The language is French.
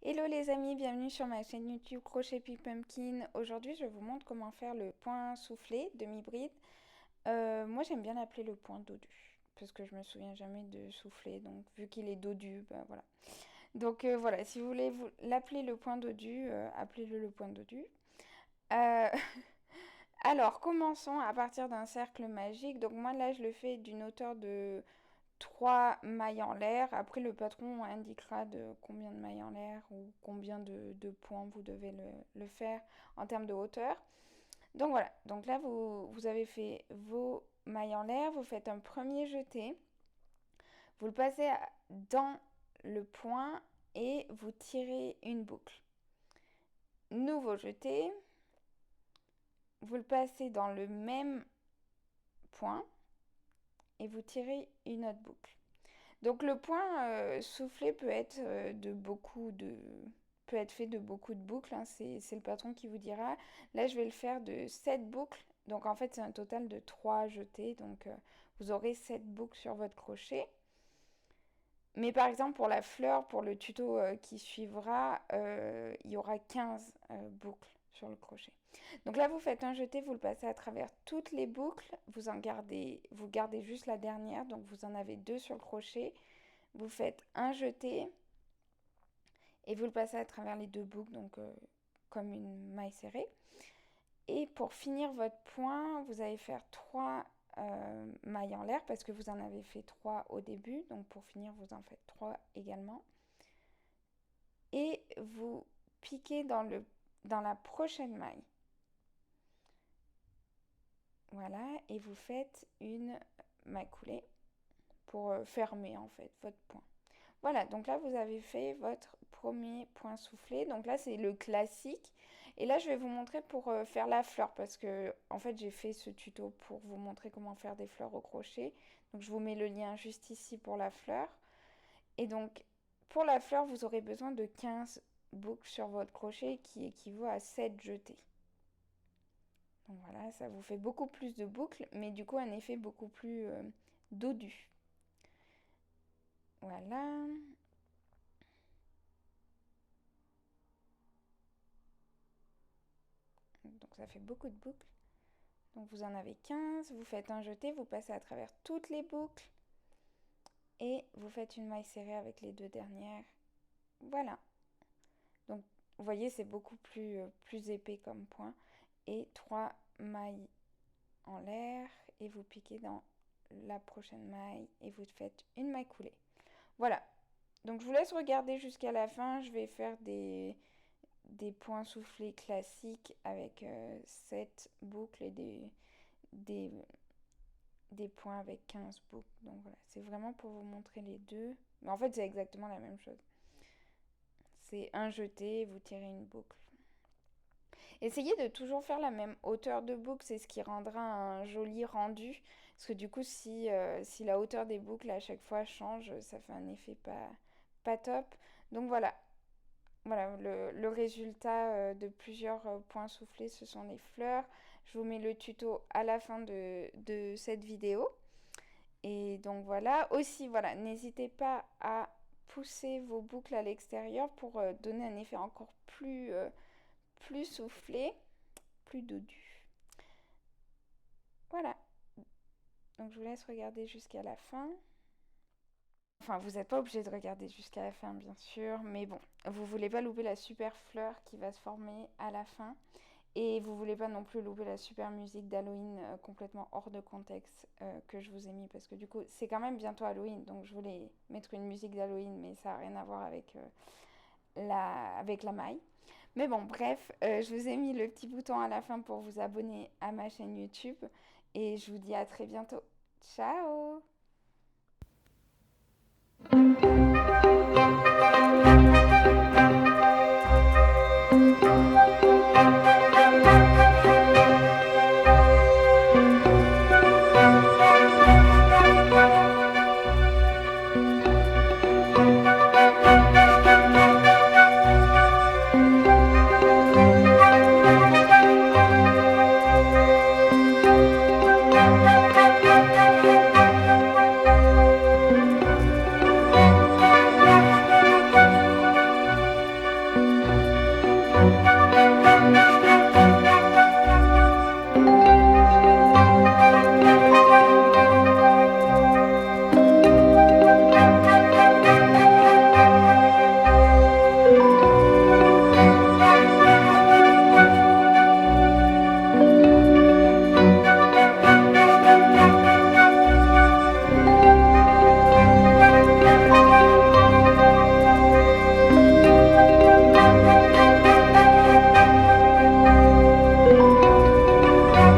Hello les amis, bienvenue sur ma chaîne YouTube Crochet Pic Pumpkin. Aujourd'hui, je vous montre comment faire le point soufflé demi-bride. Moi, j'aime bien l'appeler le point dodu parce que je me souviens jamais de souffler. Donc, vu qu'il est dodu, bah voilà. Donc voilà, si vous voulez l'appeler le point dodu, appelez-le le point dodu. Euh, alors, commençons à partir d'un cercle magique. Donc moi là, je le fais d'une hauteur de 3 mailles en l'air. Après, le patron indiquera de combien de mailles en l'air ou combien de points vous devez le faire en termes de hauteur. Donc voilà, donc là, vous avez fait vos mailles en l'air, vous faites un premier jeté, vous le passez dans le point et vous tirez une boucle. Nouveau jeté, vous le passez dans le même point et vous tirez une autre boucle. Donc le point soufflé peut être fait de beaucoup de boucles, hein, c'est le patron qui vous dira. Là, je vais le faire de 7 boucles. Donc en fait, c'est un total de 3 jetés. Donc vous aurez 7 boucles sur votre crochet. Mais par exemple, pour la fleur, pour le tuto qui suivra, il y aura 15 boucles sur le crochet. Donc là, vous faites un jeté, vous le passez à travers toutes les boucles. Vous gardez juste la dernière. Donc vous en avez 2 sur le crochet. Vous faites un jeté et vous le passez à travers les 2 boucles, donc comme une maille serrée. Et pour finir votre point, vous allez faire 3 mailles en l'air parce que vous en avez fait 3 au début. Donc pour finir, vous en faites 3 également. Et vous piquez dans la prochaine maille. Voilà, et vous faites une maille coulée pour fermer en fait votre point. Voilà, donc là, vous avez fait votre premier point soufflé. Donc là, c'est le classique. Et là, je vais vous montrer pour faire la fleur parce que, en fait, j'ai fait ce tuto pour vous montrer comment faire des fleurs au crochet. Donc, je vous mets le lien juste ici pour la fleur. Et donc, pour la fleur, vous aurez besoin de 15 boucles sur votre crochet qui équivaut à 7 jetés. Donc voilà, ça vous fait beaucoup plus de boucles, mais du coup, un effet beaucoup plus dodu. Voilà. Donc ça fait beaucoup de boucles. Donc vous en avez 15, vous faites un jeté, vous passez à travers toutes les boucles et vous faites une maille serrée avec les 2 dernières. Voilà. Donc vous voyez, c'est beaucoup plus épais comme point. Et 3 mailles en l'air et vous piquez dans la prochaine maille et vous faites une maille coulée. Voilà. Donc je vous laisse regarder jusqu'à la fin. Je vais faire des points soufflés classiques avec 7 boucles et des, des points avec 15 boucles. Donc voilà, c'est vraiment pour vous montrer les deux. Mais en fait, c'est exactement la même chose. C'est un jeté, vous tirez une boucle. Essayez de toujours faire la même hauteur de boucle, c'est ce qui rendra un joli rendu. Parce que du coup, si la hauteur des boucles à chaque fois change, ça fait un effet pas top. Donc voilà, voilà le résultat de plusieurs points soufflés, ce sont les fleurs. Je vous mets le tuto à la fin de cette vidéo. Et donc voilà, aussi voilà, n'hésitez pas à pousser vos boucles à l'extérieur pour donner un effet encore plus soufflé, plus dodu. Voilà, donc je vous laisse regarder jusqu'à la fin. Enfin, vous n'êtes pas obligé de regarder jusqu'à la fin, bien sûr, mais bon, vous voulez pas louper la super fleur qui va se former à la fin. Et vous voulez pas non plus louper la super musique d'Halloween complètement hors de contexte que je vous ai mis parce que du coup c'est quand même bientôt Halloween donc je voulais mettre une musique d'Halloween mais ça n'a rien à voir avec la maille. Mais bon bref, je vous ai mis le petit bouton à la fin pour vous abonner à ma chaîne YouTube et je vous dis à très bientôt. Ciao!